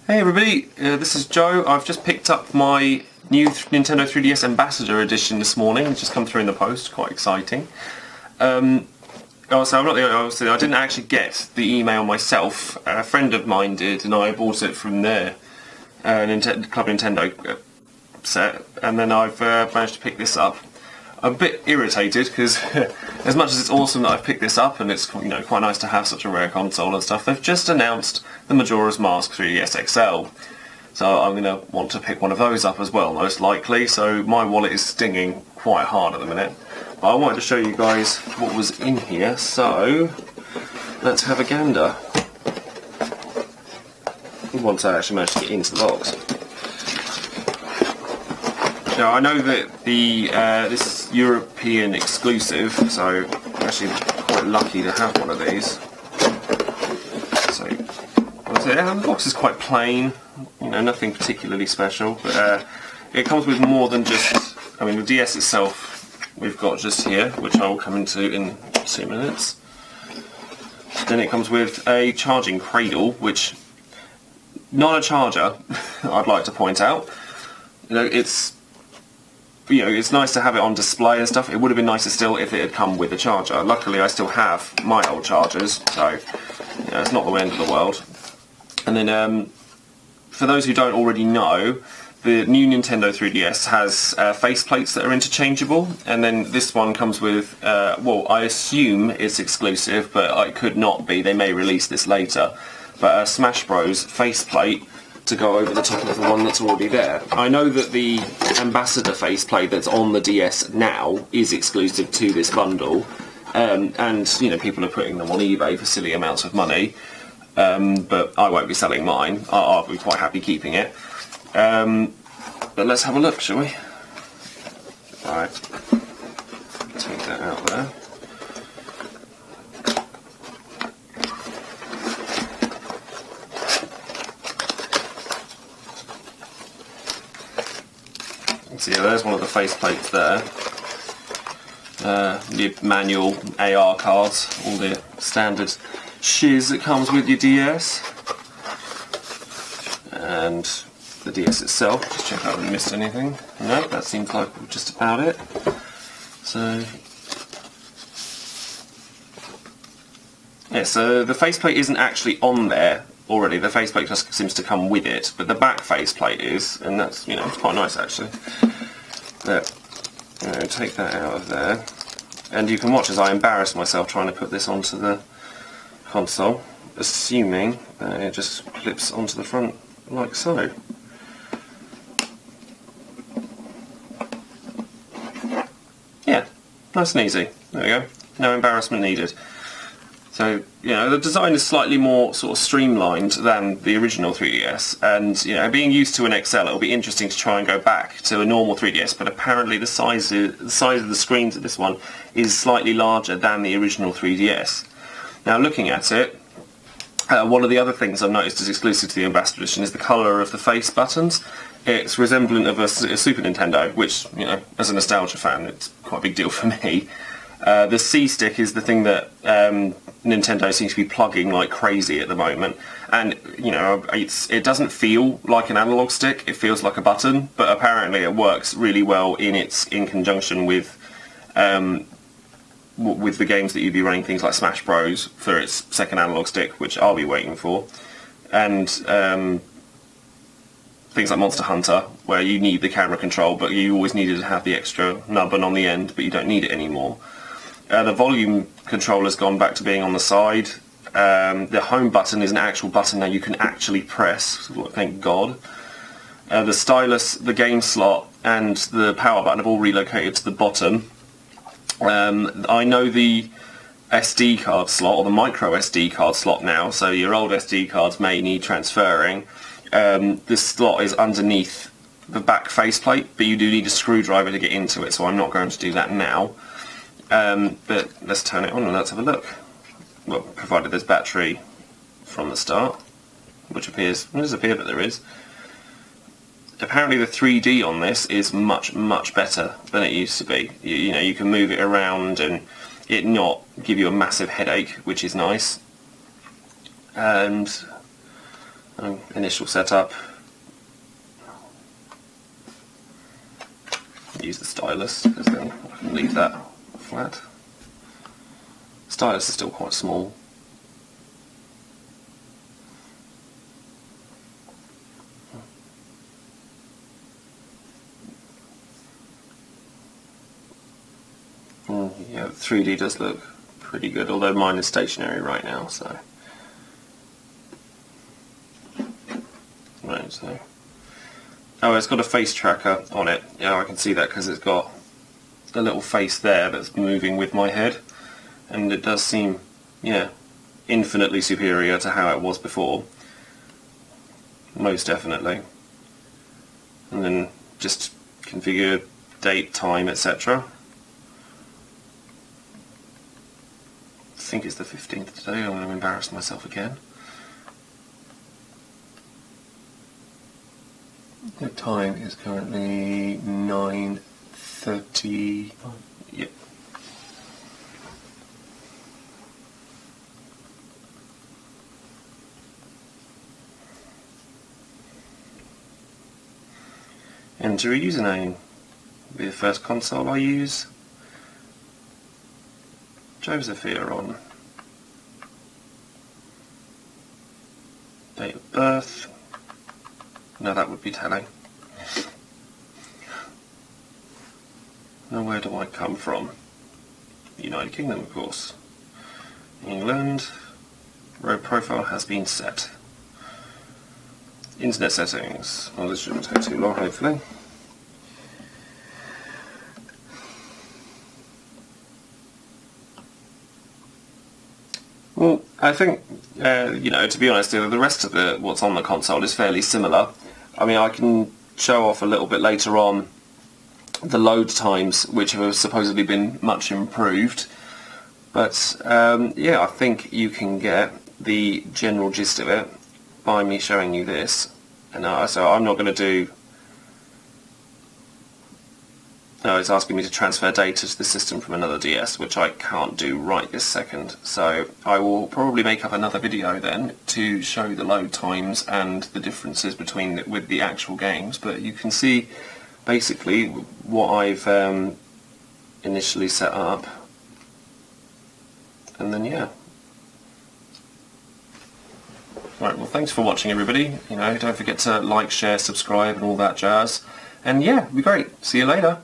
Hey everybody, this is Joe. I've just picked up my new Nintendo 3DS Ambassador Edition this morning. It's just come through in the post, quite exciting. Also, obviously, I didn't actually get the email myself. A friend of mine did, and I bought it from their Club Nintendo set, and then I've managed to pick this up. I'm a bit irritated because as much as it's awesome that I've picked this up and it's quite nice to have such a rare console and stuff, they've just announced the Majora's Mask 3DS XL. So I'm going to want to pick one of those up as well, most likely, so my wallet is stinging quite hard at the minute. But I wanted to show you guys what was in here, so let's have a gander. Once I actually managed to get into the box. Now I know that this is European exclusive, so I'm actually quite lucky to have one of these. So the box is quite plain, nothing particularly special, but it comes with more than just, the DS itself we've got just here, which I will come into in 2 minutes. Then it comes with a charging cradle, which, not a charger, I'd like to point out. It's nice to have it on display and stuff. It would have been nicer still if it had come with a charger. Luckily I still have my old chargers, so it's not the end of the world. And then for those who don't already know, the new Nintendo 3DS has faceplates that are interchangeable, and then this one comes with, well, I assume it's exclusive, but it could not be. They may release this later. But a Smash Bros faceplate to go over the top of the one that's already there. I know that the Ambassador faceplate that's on the DS now is exclusive to this bundle, and people are putting them on eBay for silly amounts of money, but I won't be selling mine. I'll be quite happy keeping it. But let's have a look, shall we? Alright, take that out there. So yeah, there's one of the faceplates there. The manual AR cards, all the standard shiz that comes with your DS. And the DS itself, just check I haven't missed anything. No, that seems like just about it. So yeah, so the faceplate isn't actually on there already. The faceplate just seems to come with it, but the back faceplate is, and that's it's quite nice actually. But take that out of there, and you can watch as I embarrass myself trying to put this onto the console, assuming that it just clips onto the front like so. Yeah, nice and easy. There we go. No embarrassment needed. So, the design is slightly more sort of streamlined than the original 3DS, and, being used to an XL, it'll be interesting to try and go back to a normal 3DS, but apparently the size of the screens of this one is slightly larger than the original 3DS. Now, looking at it, one of the other things I've noticed is exclusive to the Ambassador Edition is the colour of the face buttons. It's resemblant of a Super Nintendo, which, as a nostalgia fan, it's quite a big deal for me. The C-stick is the thing that Nintendo seems to be plugging like crazy at the moment, and it doesn't feel like an analog stick. It feels like a button, but apparently it works really well in conjunction with the games that you'd be running, things like Smash Bros for its second analog stick, which I'll be waiting for, and things like Monster Hunter, where you need the camera control, but you always needed to have the extra nubbin on the end, but you don't need it anymore. The volume controller's gone back to being on the side. The home button is an actual button now you can actually press, thank God. The stylus, the game slot, and the power button have all relocated to the bottom. I know the SD card slot, or the micro SD card slot now, so your old SD cards may need transferring. This slot is underneath the back faceplate, but you do need a screwdriver to get into it, so I'm not going to do that now. But let's turn it on and let's have a look. Well, provided there's battery from the start, which does appear that there is. Apparently the 3D on this is much, much better than it used to be. You can move it around and it not give you a massive headache, which is nice. And Initial setup. Use the stylus because then I can leave that flat. Stylus is still quite small. Yeah, 3D does look pretty good, although mine is stationary right now, so. Right, so. Oh, it's got a face tracker on it. Yeah, I can see that because it's got a little face there that's moving with my head. And it does seem, yeah, infinitely superior to how it was before. Most definitely. And then just configure date, time, etc. I think it's the 15th today. I'm going to embarrass myself again. The time is currently 9:30. Yep. Enter a username. Will be the first console I use. Josephia. Date of birth. No, that would be telling. Now, where do I come from? United Kingdom, of course. England. Road profile has been set. Internet settings. Well, this shouldn't take too long, hopefully. Well, I think, you know, to be honest, the rest of what's on the console is fairly similar. I mean, I can show off a little bit later on the load times, which have supposedly been much improved. But, yeah, I think you can get the general gist of it by me showing you this. And so I'm not going to do... No, it's asking me to transfer data to the system from another DS, which I can't do right this second. So I will probably make up another video then to show the load times and the differences between with the actual games. But you can see basically what I've initially set up. And then, yeah. Right, well, thanks for watching, everybody. You know, don't forget to like, share, subscribe and all that jazz. And yeah, it'd be great. See you later.